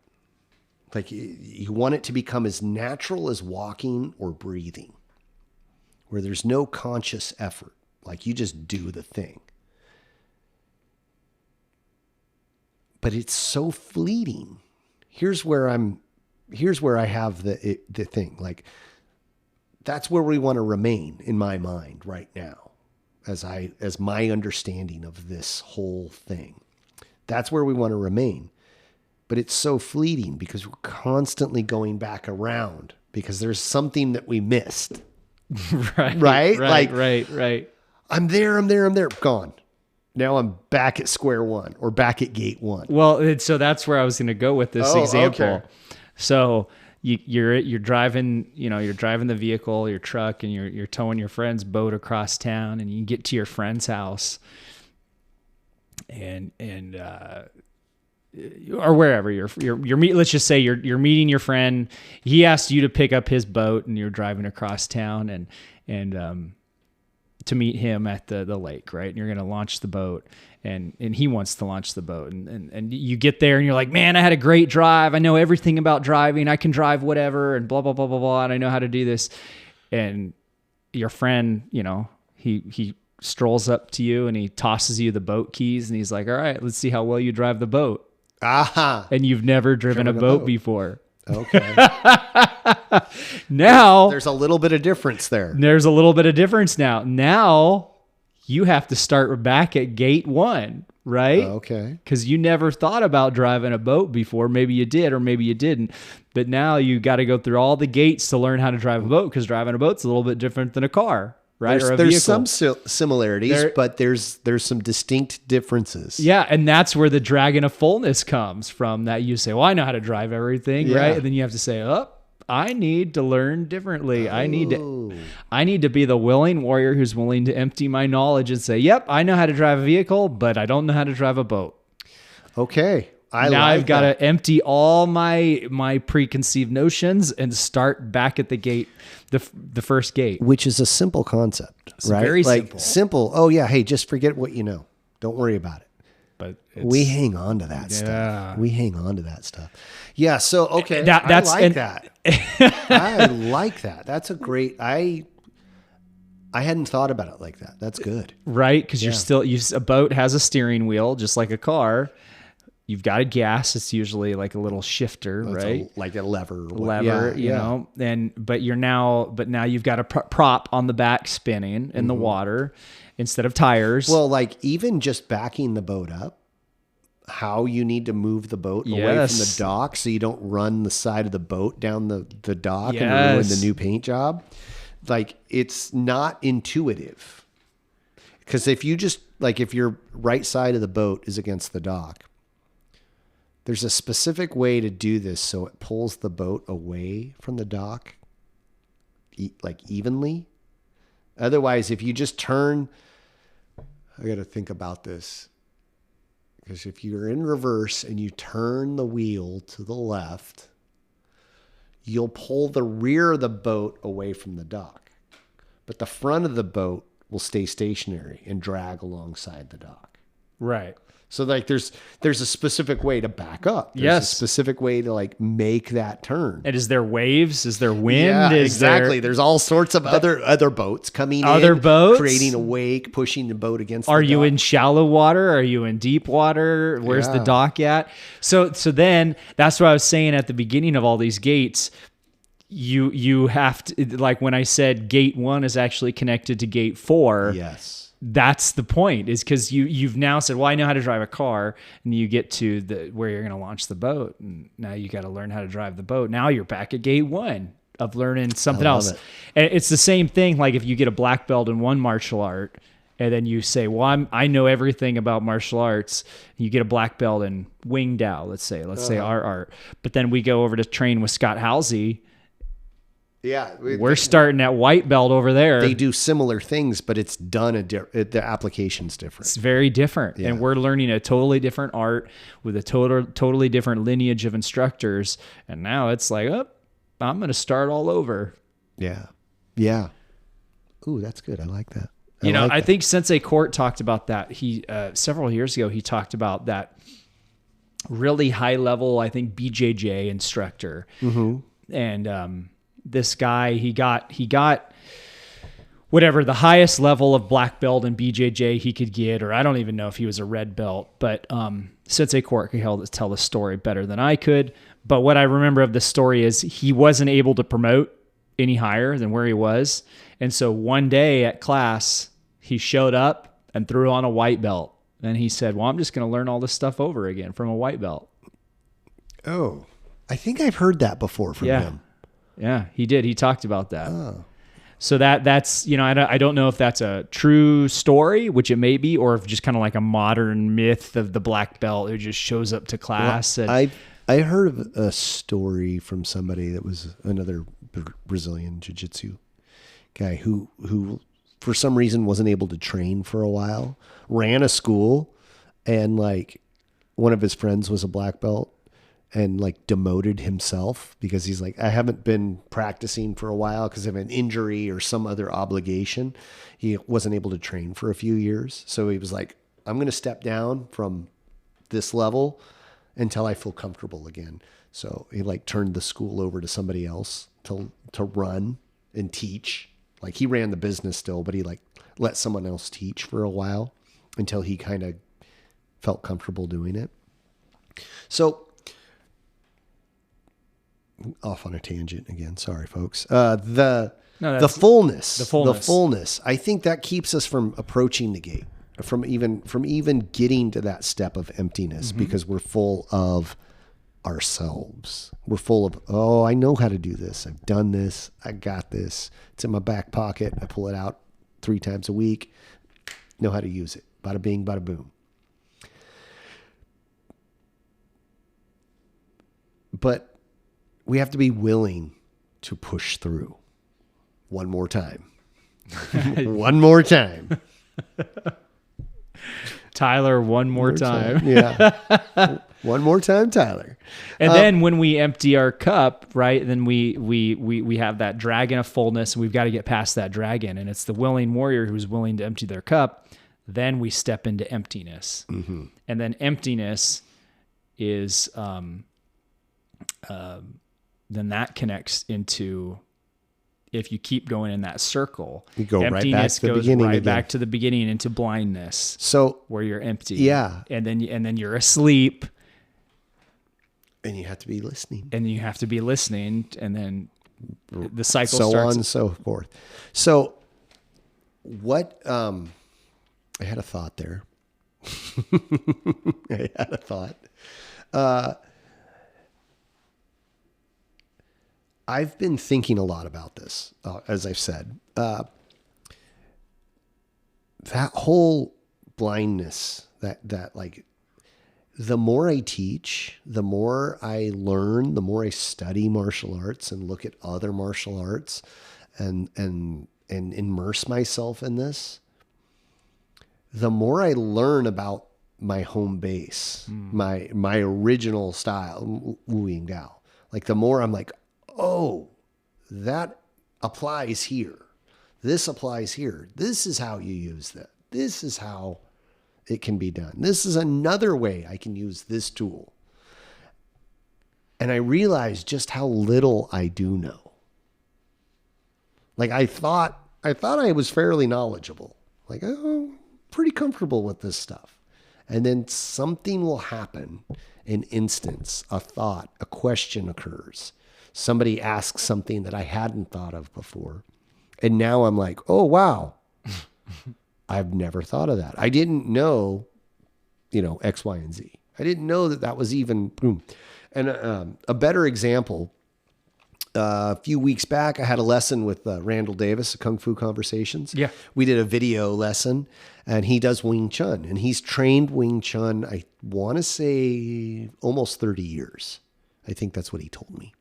Like you want it to become as natural as walking or breathing, where there's no conscious effort. Like you just do the thing. But it's so fleeting. Here's where I have the thing. Like that's where we want to remain in my mind right now, as my understanding of this whole thing. That's where we want to remain. But it's so fleeting because we're constantly going back around because there's something that we missed. Right? Right. I'm there, gone. Now I'm back at square one or back at gate one. Well, so that's where I was going to go with this example. Okay. So you're driving, you're driving the vehicle, your truck, and you're towing your friend's boat across town, and you get to your friend's house, and or wherever you're let's just say you're meeting your friend. He asked you to pick up his boat, and you're driving across town, and to meet him at the lake, right? And you're going to launch the boat, and he wants to launch the boat, and you get there and you're like, man, I had a great drive. I know everything about driving. I can drive whatever, and blah, blah, blah, blah, blah. And I know how to do this. And your friend, he strolls up to you and he tosses you the boat keys, and he's like, all right, let's see how well you drive the boat. Aha. And you've never driven a boat before. Okay. Now there's a little bit of difference there. There's a little bit of difference now. Now you have to start back at gate one, right? Okay. Because you never thought about driving a boat before. Maybe you did, or maybe you didn't. But now you got to go through all the gates to learn how to drive a boat, because driving a boat's a little bit different than a car, right? There's some similarities, but there's some distinct differences. Yeah, and that's where the dragon of fullness comes from. That you say, well, I know how to drive everything, right? And then you have to say, I need to learn differently. I need to be the willing warrior who's willing to empty my knowledge and say, yep, I know how to drive a vehicle, but I don't know how to drive a boat. Okay. I've got to empty all my preconceived notions and start back at the gate, the first gate. Which is a simple concept, right? Very simple. Oh yeah. Hey, just forget what you know. Don't worry about it. But we hang on to that stuff. We hang on to that stuff. Yeah. So, okay. That. I like that. That's a great, I hadn't thought about it like that. That's good. Right. Cause a boat has a steering wheel, just like a car. You've got a gas. It's usually like a little shifter, right? Like a lever, you know, but now you've got a prop on the back spinning in the water instead of tires. Well, like even just backing the boat up, how you need to move the boat away from the dock so you don't run the side of the boat down the dock and ruin the new paint job. Like it's not intuitive. Because if your right side of the boat is against the dock, there's a specific way to do this so it pulls the boat away from the dock, like evenly. Otherwise, if you just turn, I got to think about this. Because if you're in reverse and you turn the wheel to the left, you'll pull the rear of the boat away from the dock. But the front of the boat will stay stationary and drag alongside the dock. Right. So like there's a specific way to back up. There's a specific way to like make that turn. And is there waves? Is there wind? Yeah, exactly. There's all sorts of other boats coming in, boats creating a wake, pushing the boat against Are the you dock. in shallow water? Are you in deep water? Where's the dock at? So then that's what I was saying at the beginning of all these gates. You have to, like when I said gate 1 is actually connected to gate 4. Yes. That's the point, is because you've now said, well, I know how to drive a car, and you get to where you're going to launch the boat, and now you got to learn how to drive the boat. Now you're back at gate 1 of learning something else. And it's the same thing. Like if you get a black belt in one martial art And then you say, well, I know everything about martial arts. You get a black belt in Wu Ying Tao, let's say our art. But then we go over to train with Scott Halsey. Yeah. We're starting at white belt over there. They do similar things, but it's done, the application's different. It's very different. Yeah. And we're learning a totally different art with a totally different lineage of instructors. And now it's like, oh, I'm going to start all over. Yeah. Yeah. Ooh, that's good. I like that. I think Sensei Court talked about that. He several years ago, he talked about that really high level, I think, BJJ instructor. Mm-hmm. And this guy, he got whatever the highest level of black belt in BJJ he could get, or I don't even know if he was a red belt, but Sensei Court could tell the story better than I could. But what I remember of the story is he wasn't able to promote any higher than where he was. And so one day at class, he showed up and threw on a white belt. And he said, well, I'm just going to learn all this stuff over again from a white belt. Oh, I think I've heard that before from him. Yeah, he did. He talked about that. Oh. So that's, I don't know if that's a true story, which it may be, or if just kind of like a modern myth of the black belt who just shows up to class. Well, I heard of a story from somebody that was another Brazilian jiu-jitsu guy who for some reason wasn't able to train for a while, ran a school, and like one of his friends was a black belt and like demoted himself because he's like, I haven't been practicing for a while because of an injury or some other obligation. He wasn't able to train for a few years. So he was like, I'm going to step down from this level until I feel comfortable again. So he like turned the school over to somebody else to run and teach. Like he ran the business still, but he like let someone else teach for a while until he kind of felt comfortable doing it. So off on a tangent again. Sorry, folks. The fullness. I think that keeps us from approaching the gate, from even getting to that step of emptiness, because we're full of ourselves. We're full of, oh, I know how to do this. I've done this. I got this. It's in my back pocket. I pull it out 3 times a week. Know how to use it. Bada bing, bada boom. But we have to be willing to push through. One more time. One more time. Tyler, one more time. Yeah. One more time, Tyler. And then when we empty our cup, right, then we have that dragon of fullness, and we've got to get past that dragon. And it's the willing warrior who's willing to empty their cup. Then we step into emptiness. Mm-hmm. And then emptiness is... then that connects into, if you keep going in that circle, you go right back to the beginning, right back to the beginning, into blindness. So where you're empty, yeah, and then you're asleep, and you have to be listening, and then the cycle so starts, on and so forth. So what? I had a thought there. I had a thought. I've been thinking a lot about this, as I've said. That whole blindness, that like, the more I teach, the more I learn, the more I study martial arts and look at other martial arts and immerse myself in this, the more I learn about my home base, my original style, Wu Ying Tao. Like, the more I'm like, oh, that applies here. This applies here. This is how you use that. This is how it can be done. This is another way I can use this tool. And I realized just how little I do know. Like, I thought I was fairly knowledgeable. Like, oh, pretty comfortable with this stuff. And then something will happen, an instance, a thought, a question occurs. Somebody asks something that I hadn't thought of before. And now I'm like, oh, wow. I've never thought of that. I didn't know, X, Y, and Z. I didn't know that was even boom. And a better example A few weeks back, I had a lesson with Randall Davis of Kung Fu Conversations. Yeah. We did a video lesson, and he does Wing Chun, and he's trained Wing Chun, I want to say almost 30 years. I think that's what he told me.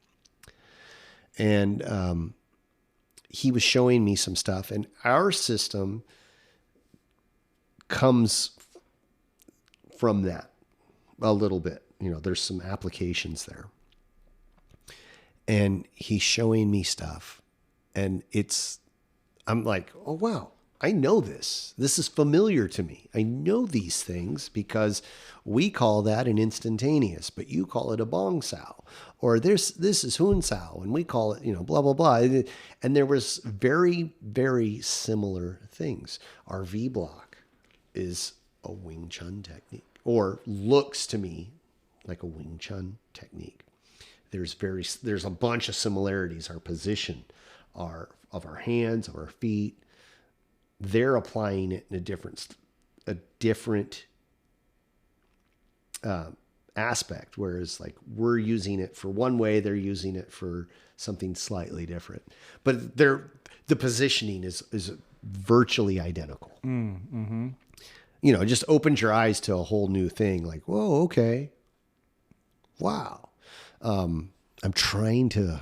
And he was showing me some stuff, and our system comes from that a little bit. You know, there's some applications there. And he's showing me stuff, and I'm like, oh, wow, I know this. This is familiar to me. I know these things because we call that an instantaneous, but you call it a bong sao, or this is hun sao, and we call it, blah, blah, blah. And there was very, very similar things. Our V block is a Wing Chun technique, or looks to me like a Wing Chun technique. There's a bunch of similarities. Our position, of our hands, of our feet, they're applying it in a different aspect. Whereas like we're using it for one way, they're using it for something slightly different. But the positioning is virtually identical. Mm-hmm. It just opens your eyes to a whole new thing. Like, whoa, okay, wow. I'm trying to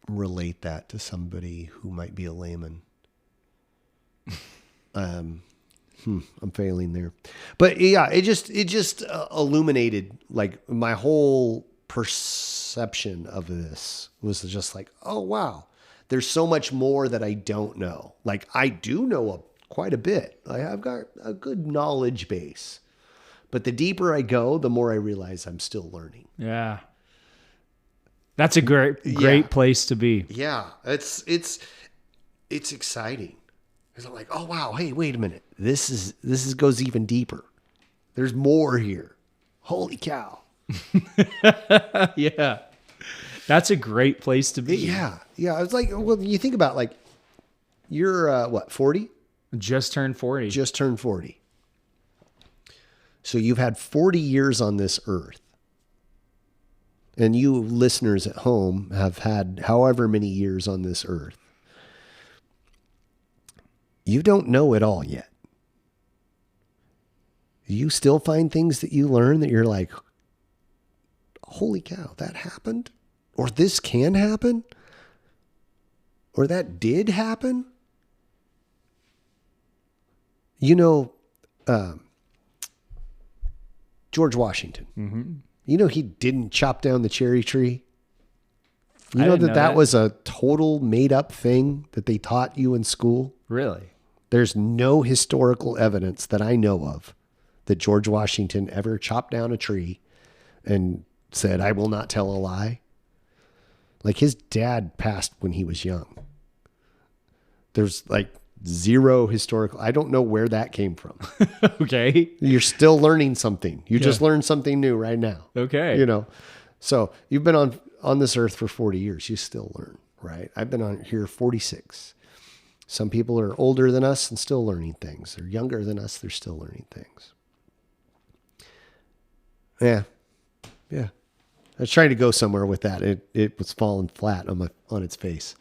relate that to somebody who might be a layman. I'm failing there, but yeah, it just illuminated like my whole perception of this was just like, oh wow, there's so much more that I don't know. Like I do know quite a bit. I've got a good knowledge base. But the deeper I go, the more I realize I'm still learning. Yeah. That's a great place to be. Yeah. It's exciting. Because I'm like, oh wow, hey, wait a minute. This goes even deeper. There's more here. Holy cow. Yeah. That's a great place to be. Yeah. Yeah. I was like, well, you think about like you're 40? Just turned 40. Just turned 40. So you've had 40 years on this earth. And you listeners at home have had however many years on this earth. You don't know it all yet. You still find things that you learn that you're like, holy cow, that happened? Or this can happen? Or that did happen? George Washington. Mm-hmm. He didn't chop down the cherry tree. You know that was a total made up thing that they taught you in school? Really? There's no historical evidence that I know of that George Washington ever chopped down a tree and said, I will not tell a lie. Like his dad passed when he was young. There's like zero historical. I don't know where that came from. Okay. You're still learning something. You just learned something new right now. Okay. So you've been on this earth for 40 years. You still learn, right? I've been on here 46. Some people are older than us and still learning things. They're younger than us. They're still learning things. Yeah. Yeah. I was trying to go somewhere with that. It was falling flat on its face.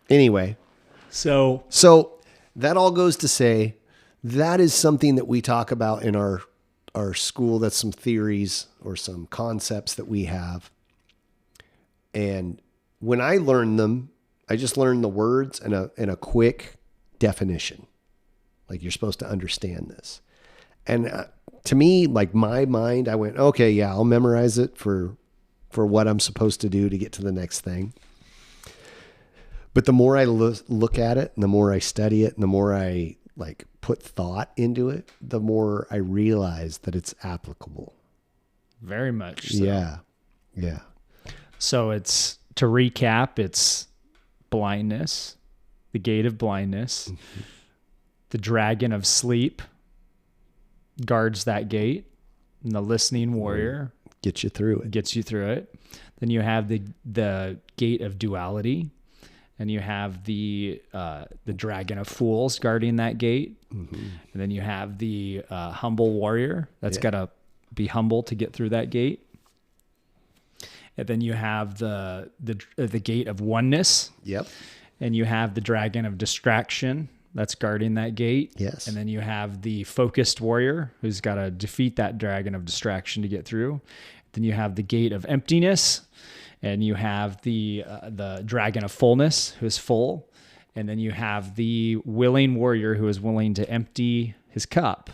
Anyway, so that all goes to say that is something that we talk about in our school. That's some theories or some concepts that we have. And when I learn them, I just learn the words and a quick definition. Like you're supposed to understand this. And to me, like my mind, I went, okay, yeah, I'll memorize it for what I'm supposed to do to get to the next thing. But the more I look at it and the more I study it and the more I like put thought into it, the more I realize that it's applicable. Very much so. Yeah. Yeah. So to recap, it's blindness, the gate of blindness, mm-hmm. The dragon of sleep guards that gate, and the listening warrior gets you through it. Then you have the gate of duality. And you have the dragon of fools guarding that gate. Mm-hmm. And then you have the humble warrior that's got a be humble to get through that gate. And then you have the gate of oneness. Yep. And you have the dragon of distraction that's guarding that gate. Yes. And then you have the focused warrior who's got to defeat that dragon of distraction to get through. Then you have the gate of emptiness, and you have the dragon of fullness who is full. And then you have the willing warrior who is willing to empty his cup.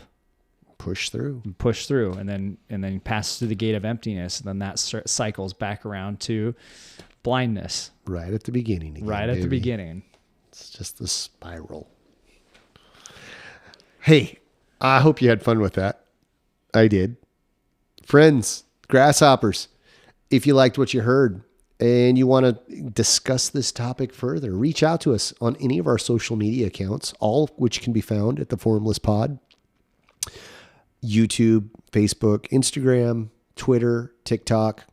Push through, and then pass through the gate of emptiness, and then that cycles back around to blindness. Right at the beginning. Again, right at the beginning. It's just the spiral. Hey, I hope you had fun with that. I did. Friends, grasshoppers, if you liked what you heard and you want to discuss this topic further, reach out to us on any of our social media accounts, all of which can be found at the Formless Pod. YouTube, Facebook, Instagram, Twitter, TikTok.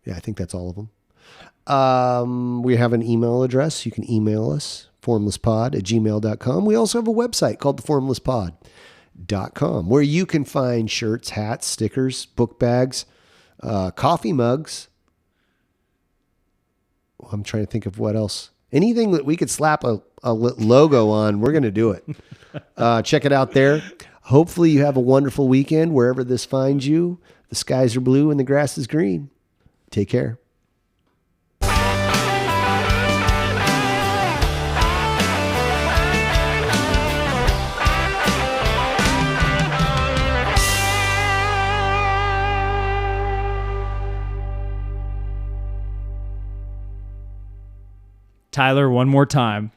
Yeah, I think that's all of them. We have an email address. You can email us, formlesspod@gmail.com. We also have a website called theformlesspod.com, where you can find shirts, hats, stickers, book bags, coffee mugs. I'm trying to think of what else. Anything that we could slap a logo on, we're going to do it. Check it out there. Hopefully you have a wonderful weekend wherever this finds you. The skies are blue and the grass is green. Take care. Tyler, one more time.